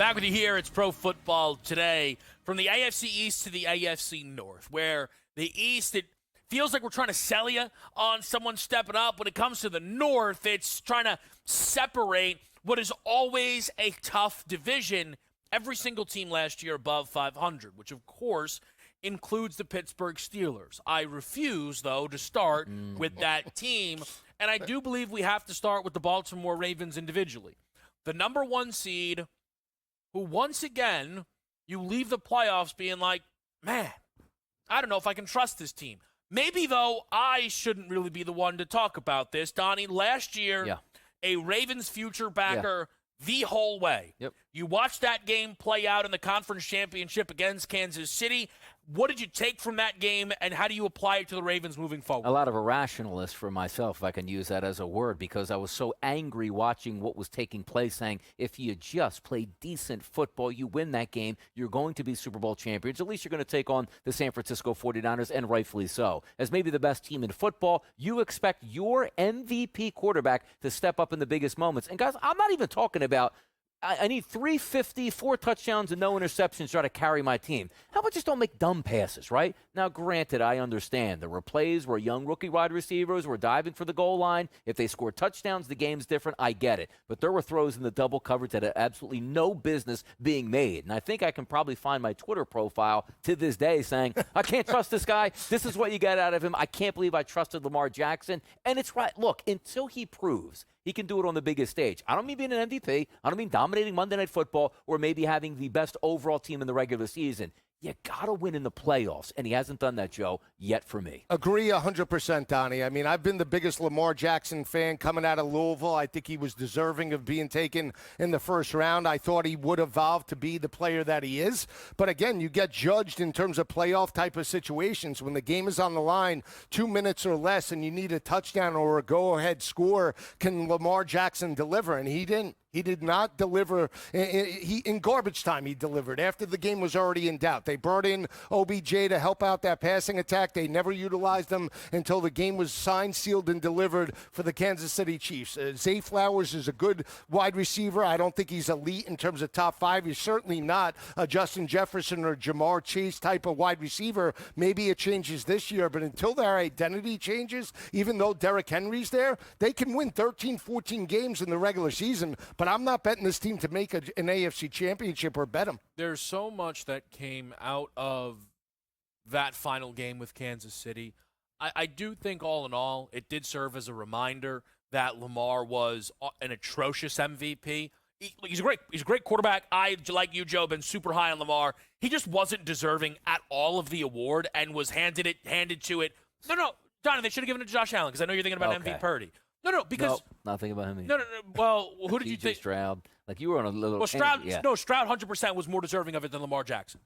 Back with you here. It's Pro Football Today. From the AFC East to the AFC North, where the East, it feels like we're trying to sell you on someone stepping up. When it comes to the North, it's trying to separate what is always a tough division. Every single team last year above 500, which, of course, includes the Pittsburgh Steelers. I refuse, though, to start with that team, and I do believe we have to start with the Baltimore Ravens individually. The number one seed, who once again, you leave the playoffs being like, man, I don't know if I can trust this team. Maybe, though, I shouldn't really be the one to talk about this. Donnie, last year, a Ravens future backer the whole way. Yep. You watched that game play out in the conference championship against Kansas City. What did you take from that game, and how do you apply it to the Ravens moving forward? A lot of irrationalist for myself, if I can use that as a word, because I was so angry watching what was taking place, saying if you just play decent football, you win that game, you're going to be Super Bowl champions. At least you're going to take on the San Francisco 49ers, and rightfully so. As maybe the best team in football, you expect your MVP quarterback to step up in the biggest moments. And guys, I'm not even talking about I need 350, 4 touchdowns, and no interceptions to try to carry my team. How about just don't make dumb passes, right? Now, granted, I understand. There were plays where young rookie wide receivers were diving for the goal line. If they scored touchdowns, the game's different. I get it. But there were throws in the double coverage that had absolutely no business being made. And I think I can probably find my Twitter profile to this day saying, I can't trust this guy. This is what you get out of him. I can't believe I trusted Lamar Jackson. And it's right. Look, until he proves he can do it on the biggest stage. I don't mean being an MVP. I don't mean dominating Monday Night Football or maybe having the best overall team in the regular season. You got to win in the playoffs, and he hasn't done that, Joe, yet for me. Agree 100%, Donnie. I mean, I've been the biggest Lamar Jackson fan coming out of Louisville. I think he was deserving of being taken in the first round. I thought he would evolve to be the player that he is. But again, you get judged in terms of playoff type of situations. When the game is on the line, 2 minutes or less, and you need a touchdown or a go-ahead score, can Lamar Jackson deliver? And he didn't. He did not deliver. In garbage time, he delivered. After the game was already in doubt. They brought in OBJ to help out that passing attack. They never utilized him until the game was signed, sealed, and delivered for the Kansas City Chiefs. Zay Flowers is a good wide receiver. I don't think he's elite in terms of top 5. He's certainly not a Justin Jefferson or Jamar Chase type of wide receiver. Maybe it changes this year, but until their identity changes, even though Derrick Henry's there, they can win 13, 14 games in the regular season. But I'm not betting this team to make an AFC championship or bet them. There's so much that came out of that final game with Kansas City. I do think all in all, it did serve as a reminder that Lamar was an atrocious MVP. He's a great quarterback. I, like you, Joe, been super high on Lamar. He just wasn't deserving at all of the award and was handed to it. No, Johnny, they should have given it to Josh Allen because I know you're thinking about MV Purdy. No, because nope, not thinking about him either. No. Well, who did you think? Stroud. Like you were on a little. Well, Stroud. No, Stroud 100% was more deserving of it than Lamar Jackson.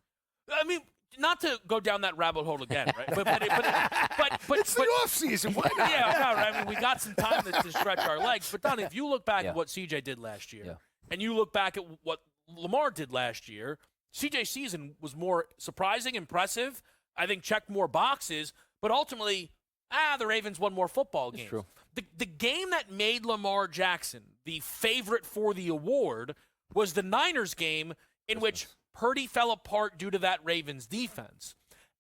I mean, not to go down that rabbit hole again, right? But it's the off season. Why not? Yeah, right. I mean, we got some time to stretch our legs. But Donnie, if you look back at what CJ did last year, and you look back at what Lamar did last year, CJ's season was more surprising, impressive. I think checked more boxes, but ultimately, the Ravens won more football games. True. The game that made Lamar Jackson the favorite for the award was the Niners game in which Purdy fell apart due to that Ravens defense.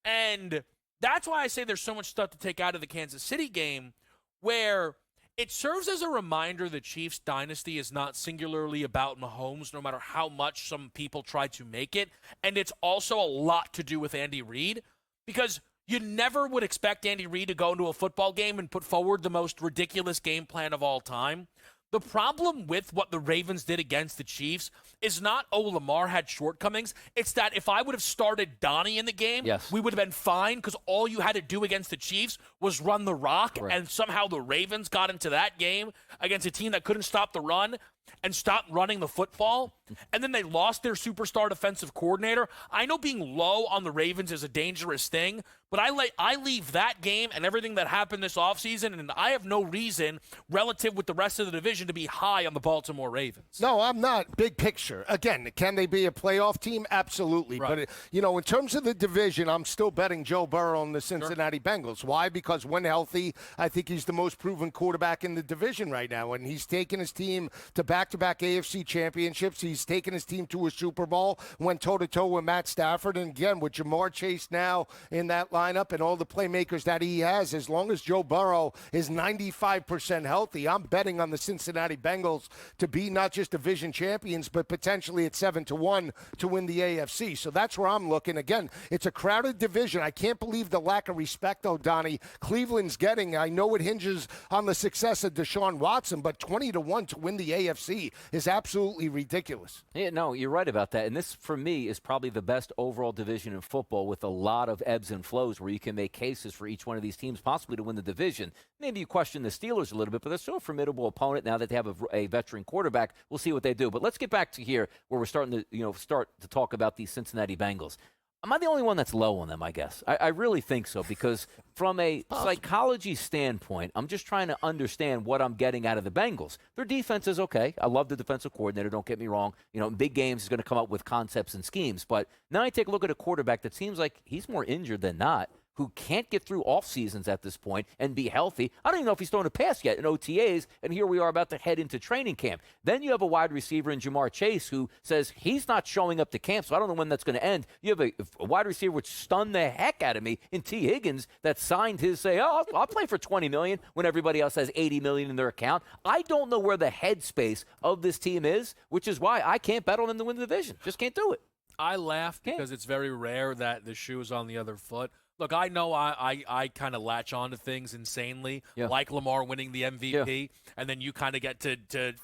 And that's why I say there's so much stuff to take out of the Kansas City game, where it serves as a reminder the Chiefs' dynasty is not singularly about Mahomes, no matter how much some people try to make it. And it's also a lot to do with Andy Reid, because you never would expect Andy Reid to go into a football game and put forward the most ridiculous game plan of all time. The problem with what the Ravens did against the Chiefs is not, Lamar had shortcomings. It's that if I would have started Donnie in the game, we would have been fine because all you had to do against the Chiefs was run the rock, and somehow the Ravens got into that game against a team that couldn't stop the run and stopped running the football, and then they lost their superstar defensive coordinator. I know being low on the Ravens is a dangerous thing, But I leave that game and everything that happened this offseason, and I have no reason relative with the rest of the division to be high on the Baltimore Ravens. No, I'm not. Big picture. Again, can they be a playoff team? Absolutely. Right. But, in terms of the division, I'm still betting Joe Burrow on the Cincinnati Bengals. Why? Because when healthy, I think he's the most proven quarterback in the division right now. And he's taken his team to back-to-back AFC championships. He's taken his team to a Super Bowl, went toe-to-toe with Matt Stafford. And, again, with Jamar Chase now in that lineup and all the playmakers that he has, as long as Joe Burrow is 95% healthy, I'm betting on the Cincinnati Bengals to be not just division champions, but potentially at 7-1 to win the AFC. So that's where I'm looking. Again, it's a crowded division. I can't believe the lack of respect, though, Donnie, Cleveland's getting. I know it hinges on the success of Deshaun Watson, but 20-1 to win the AFC is absolutely ridiculous. Yeah, no, you're right about that. And this, for me, is probably the best overall division in football with a lot of ebbs and flows where you can make cases for each one of these teams possibly to win the division. Maybe you question the Steelers a little bit, but they're still a formidable opponent now that they have a veteran quarterback. We'll see what they do. But let's get back to here where we're starting to talk about the Cincinnati Bengals. Am I the only one that's low on them, I guess? I really think so, because from a psychology standpoint, I'm just trying to understand what I'm getting out of the Bengals. Their defense is okay. I love the defensive coordinator, don't get me wrong. In big games, he's going to come up with concepts and schemes. But now I take a look at a quarterback that seems like he's more injured than not, who can't get through off seasons at this point and be healthy. I don't even know if he's thrown a pass yet in OTAs, and here we are about to head into training camp. Then you have a wide receiver in Jamar Chase who says he's not showing up to camp, so I don't know when that's going to end. You have a wide receiver which stunned the heck out of me in T. Higgins that signed his I'll play for $20 million when everybody else has $80 million in their account. I don't know where the headspace of this team is, which is why I can't bet on them to win the division. Just can't do it. I laugh because it's very rare that the shoe is on the other foot. Look, I know I kind of latch on to things insanely, like Lamar winning the MVP, and then you kind of get to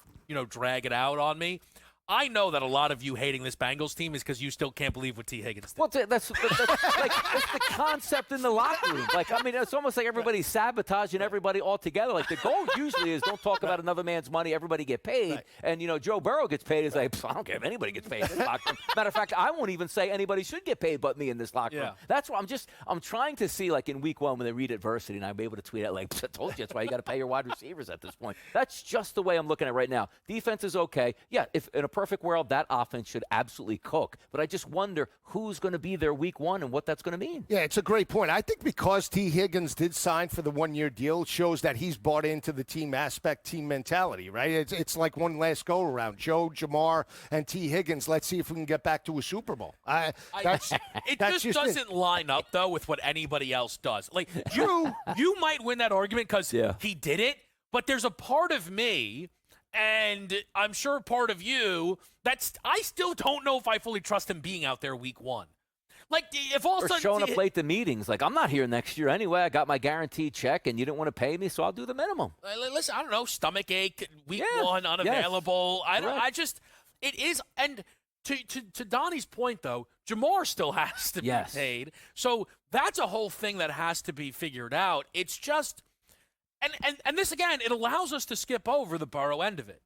drag it out on me. I know that a lot of you hating this Bengals team is because you still can't believe what T. Higgins did. Well, that's the concept in the locker room. It's almost like everybody's sabotaging everybody altogether. Like, the goal usually is don't talk about another man's money, everybody get paid. Right. And, Joe Burrow gets paid. It's like, I don't care if anybody gets paid in this locker room. Matter of fact, I won't even say anybody should get paid but me in this locker room. That's why I'm trying to see, like, in week one when they read adversity, and I'm able to tweet out, like, I told you, that's why you got to pay your wide receivers at this point. That's just the way I'm looking at it right now. defense is okay. Yeah, if in a perfect world, that offense should absolutely cook. But I just wonder who's going to be there week one and what that's going to mean. Yeah, it's a great point. I think because T. Higgins did sign for the one-year deal, shows that he's bought into the team aspect, team mentality, right? It's like one last go-around. Joe, Jamar, and T. Higgins, let's see if we can get back to a Super Bowl. It just doesn't line up, though, with what anybody else does. Like, you might win that argument because he did it, but there's a part of me, and I'm sure a part of you, I still don't know if I fully trust him being out there week one. Like, if all of a sudden... showing up late to meetings. Like, I'm not here next year anyway. I got my guaranteed check, and you didn't want to pay me, so I'll do the minimum. Listen, I don't know, stomach ache, week one, unavailable. Yes. It is, and to Donnie's point, though, Jamar still has to be paid. So that's a whole thing that has to be figured out. It's just... And this, again, it allows us to skip over the Burrow end of it.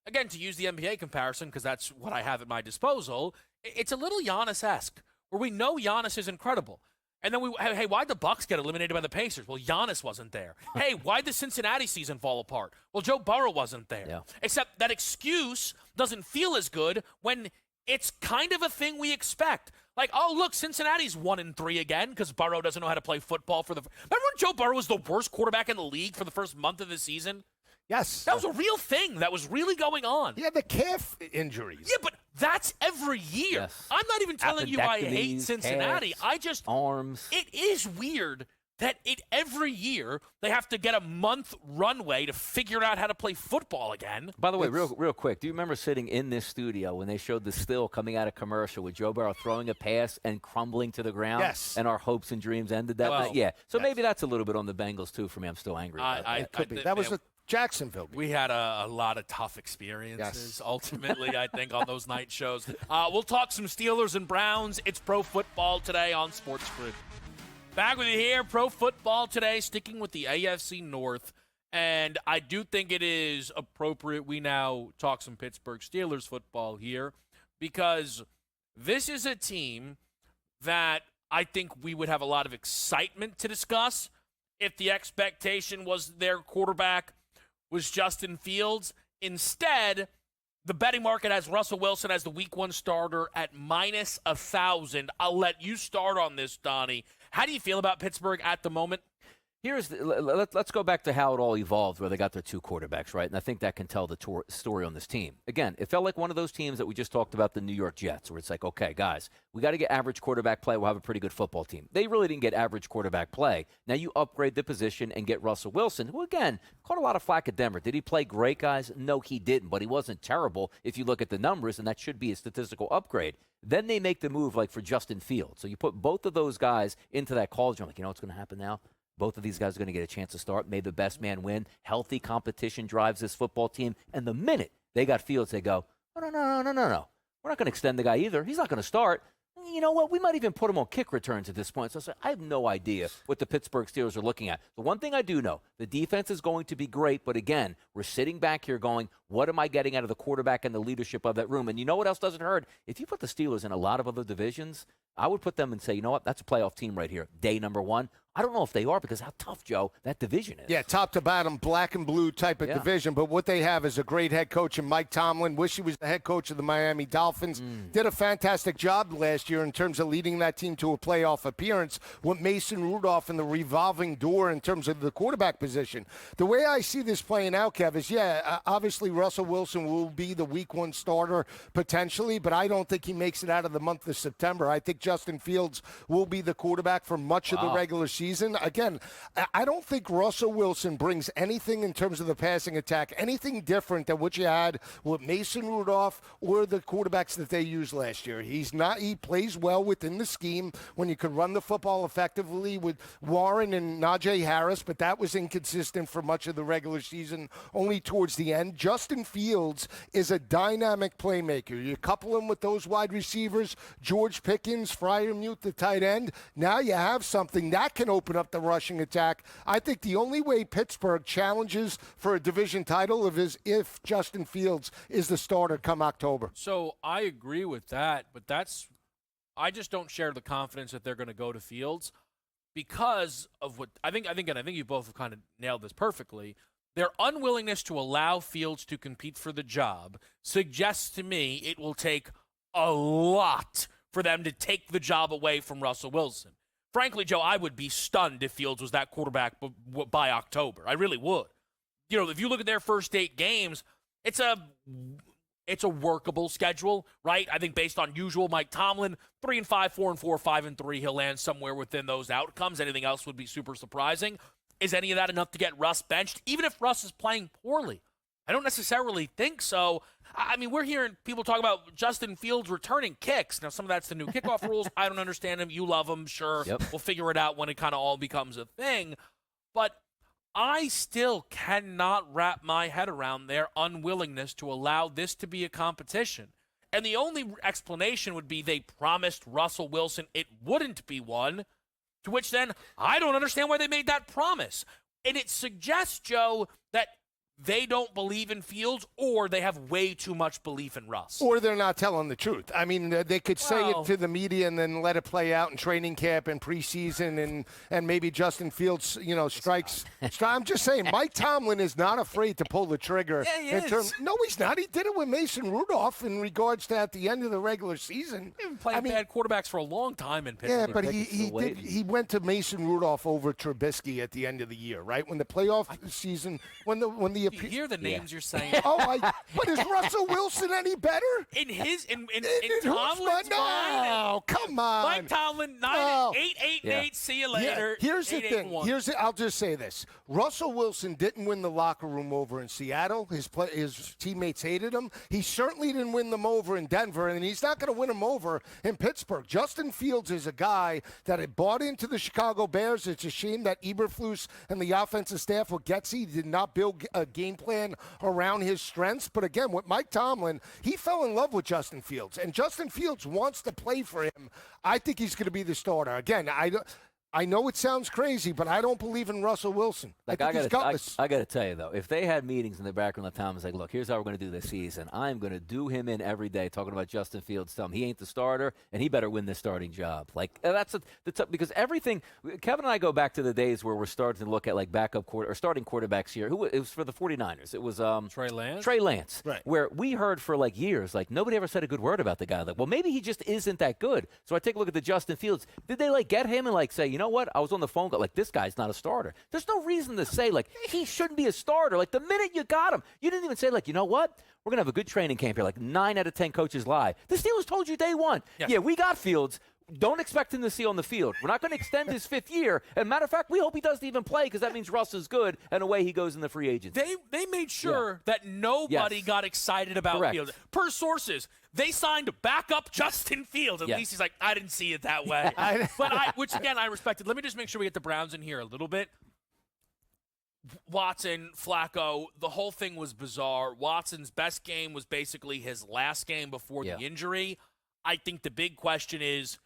Again, to use the NBA comparison, because that's what I have at my disposal, it's a little Giannis-esque, where we know Giannis is incredible. And then hey, why'd the Bucks get eliminated by the Pacers? Well, Giannis wasn't there. Hey, why'd the Cincinnati season fall apart? Well, Joe Burrow wasn't there. Yeah. Except that excuse doesn't feel as good when it's kind of a thing we expect. Like, oh, look, Cincinnati's 1-3 again because Burrow doesn't know how to play football. Remember when Joe Burrow was the worst quarterback in the league for the first month of the season? Yes. That was a real thing that was really going on. Yeah, the calf injuries. Yeah, but that's every year. Yes. I'm not even telling you I hate Cincinnati. Calves, arms. It is weird that every year they have to get a month runway to figure out how to play football again. By the way, real quick, do you remember sitting in this studio when they showed the still coming out of commercial with Joe Burrow throwing a pass and crumbling to the ground? Yes. And our hopes and dreams ended that night? Yeah. So maybe that's a little bit on the Bengals, too, for me. I'm still angry about that. Could be. That was a Jacksonville. We had a lot of tough experiences, ultimately, I think, on those night shows. We'll talk some Steelers and Browns. It's Pro Football Today on SportsGrid. Back with you here, Pro Football Today, sticking with the AFC North. And I do think it is appropriate we now talk some Pittsburgh Steelers football here because this is a team that I think we would have a lot of excitement to discuss if the expectation was their quarterback was Justin Fields. Instead, the betting market has Russell Wilson as the week 1 starter at -1,000. I'll let you start on this, Donnie. How do you feel about Pittsburgh at the moment? Let's go back to how it all evolved, where they got their 2 quarterbacks, right? And I think that can tell the story on this team. Again, it felt like one of those teams that we just talked about, the New York Jets, where it's like, okay, guys, we got to get average quarterback play. We'll have a pretty good football team. They really didn't get average quarterback play. Now you upgrade the position and get Russell Wilson, who, again, caught a lot of flack at Denver. Did he play great, guys? No, he didn't, but he wasn't terrible if you look at the numbers, and that should be a statistical upgrade. Then they make the move, like, for Justin Fields. So you put both of those guys into that cauldron. Like, you know what's going to happen now? Both of these guys are going to get a chance to start. May the best man win. Healthy competition drives this football team. And the minute they got Fields, they go, no. We're not going to extend the guy either. He's not going to start. You know what? We might even put him on kick returns at this point. So I have no idea what the Pittsburgh Steelers are looking at. The one thing I do know, the defense is going to be great. But again, we're sitting back here going, what am I getting out of the quarterback and the leadership of that room? And you know what else doesn't hurt? If you put the Steelers in a lot of other divisions, I would put them and say, you know what? That's a playoff team right here. Day number 1. I don't know if they are because how tough, Joe, that division is. Yeah, top to bottom, black and blue type of division. But what they have is a great head coach in Mike Tomlin. Wish he was the head coach of the Miami Dolphins. Did a fantastic job last year in terms of leading that team to a playoff appearance with Mason Rudolph in the revolving door in terms of the quarterback position. The way I see this playing out, Kev, is, obviously Russell Wilson will be the week 1 starter potentially, but I don't think he makes it out of the month of September. I think Justin Fields will be the quarterback for much of the regular season. Again, I don't think Russell Wilson brings anything in terms of the passing attack, anything different than what you had with Mason Rudolph or the quarterbacks that they used last year. He plays well within the scheme when you can run the football effectively with Warren and Najee Harris, but that was inconsistent for much of the regular season, only towards the end. Justin Fields is a dynamic playmaker. You couple him with those wide receivers, George Pickens, Freiermuth, the tight end. Now you have something that can open up the rushing attack. I think the only way Pittsburgh challenges for a division title is if Justin Fields is the starter come October. So I agree with that, but I just don't share the confidence that they're going to go to Fields because of what I think you both have kind of nailed this perfectly. Their unwillingness to allow Fields to compete for the job suggests to me it will take a lot for them to take the job away from Russell Wilson. Frankly, Joe, I would be stunned if Fields was that quarterback by October. I really would. You know, if you look at their first 8 games, it's a workable schedule, right? I think based on usual Mike Tomlin, 3-5, 4-4, 5-3, he'll land somewhere within those outcomes. Anything else would be super surprising. Is any of that enough to get Russ benched? Even if Russ is playing poorly, I don't necessarily think so. I mean, we're hearing people talk about Justin Fields returning kicks. Now, some of that's the new kickoff rules. I don't understand them. You love them. Sure. Yep. We'll figure it out when it kind of all becomes a thing. But I still cannot wrap my head around their unwillingness to allow this to be a competition. And the only explanation would be they promised Russell Wilson it wouldn't be one, to which then I don't understand why they made that promise. And it suggests, Joe, that they don't believe in Fields or they have way too much belief in Russ. Or they're not telling the truth. I mean, they could say it to the media and then let it play out in training camp and preseason and maybe Justin Fields, strikes. I'm just saying, Mike Tomlin is not afraid to pull the trigger. Yeah, he is. No, he's not. He did it with Mason Rudolph in regards to at the end of the regular season. He's been playing bad quarterbacks for a long time in Pittsburgh. Yeah, but he went to Mason Rudolph over Trubisky at the end of the year, right? When the playoff season, when the you hear the names you're saying. But is Russell Wilson any better? In Tomlin's mind? Come on. Mike Tomlin, 8-8, see you later. Yeah. Here's the thing. I'll just say this. Russell Wilson didn't win the locker room over in Seattle. His teammates hated him. He certainly didn't win them over in Denver, and he's not going to win them over in Pittsburgh. Justin Fields is a guy that had bought into the Chicago Bears. It's a shame that Eberflus and the offensive staff with Getsy did not build a game plan around his strengths. But again, with Mike Tomlin, he fell in love with Justin Fields, and Justin Fields wants to play for him. I think he's going to be the starter. Again, I know it sounds crazy, but I don't believe in Russell Wilson. Like, I think he's gutless. I got to tell you, though, if they had meetings in the background of time, it's like, look, here's how we're going to do this season. I'm going to do him in every day, talking about Justin Fields, telling him he ain't the starter, and he better win this starting job. Like, that's because everything – Kevin and I go back to the days where we're starting to look at, like, backup or starting quarterbacks here. It was for the 49ers. It was Trey Lance? Trey Lance, right. Where we heard for, like, years, like, nobody ever said a good word about the guy. Like, well, maybe he just isn't that good. So I take a look at the Justin Fields. Did they, like, get him and, like, say, you know what? I was on the phone, like, this guy's not a starter. There's no reason to say, like, he shouldn't be a starter. Like, the minute you got him, you didn't even say, like, you know what? We're going to have a good training camp here. Like, 9 out of 10 coaches lie. The Steelers told you day one. Yes. Yeah, we got Fields. Don't expect him to see on the field. We're not going to extend his 5th year. And matter of fact, we hope he doesn't even play because that means Russ is good, and away he goes in the free agency. They made sure that nobody got excited about Correct. Fields. Per sources, they signed backup Justin Fields. At least he's like, I didn't see it that way. Which again, I respected. Let me just make sure we get the Browns in here a little bit. Watson, Flacco, the whole thing was bizarre. Watson's best game was basically his last game before the injury. I think the big question is,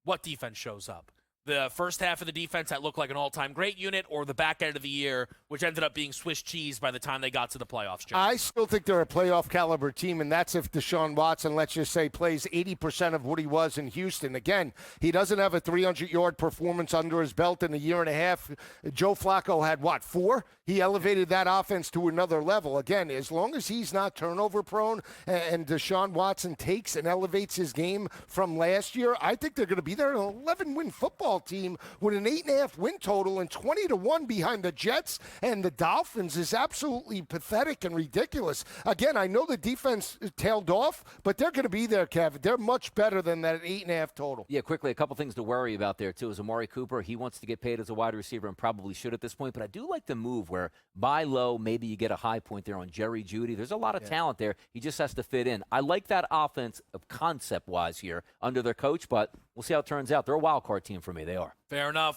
what defense shows up? The first half of the defense that looked like an all-time great unit, or the back end of the year, which ended up being Swiss cheese by the time they got to the playoffs? Jim? I still think they're a playoff caliber team, and that's if Deshaun Watson, let's just say, plays 80% of what he was in Houston. Again, he doesn't have a 300-yard performance under his belt in a year and a half. Joe Flacco had, 4? He elevated that offense to another level. Again, as long as he's not turnover-prone and Deshaun Watson takes and elevates his game from last year, I think they're going to be there, an 11-win football team with an 8.5 win total and 20-1 behind the Jets and the Dolphins is absolutely pathetic and ridiculous. Again, I know the defense tailed off, but they're going to be there, Kevin. They're much better than that 8.5 total. Yeah, quickly, a couple things to worry about there, too, is Amari Cooper. He wants to get paid as a wide receiver and probably should at this point, but I do like the move where buy low, maybe you get a high point there on Jerry Jeudy. There's a lot of talent there. He just has to fit in. I like that offense concept-wise here under their coach, but we'll see how it turns out. They're a wild card team for me. They are. Fair enough.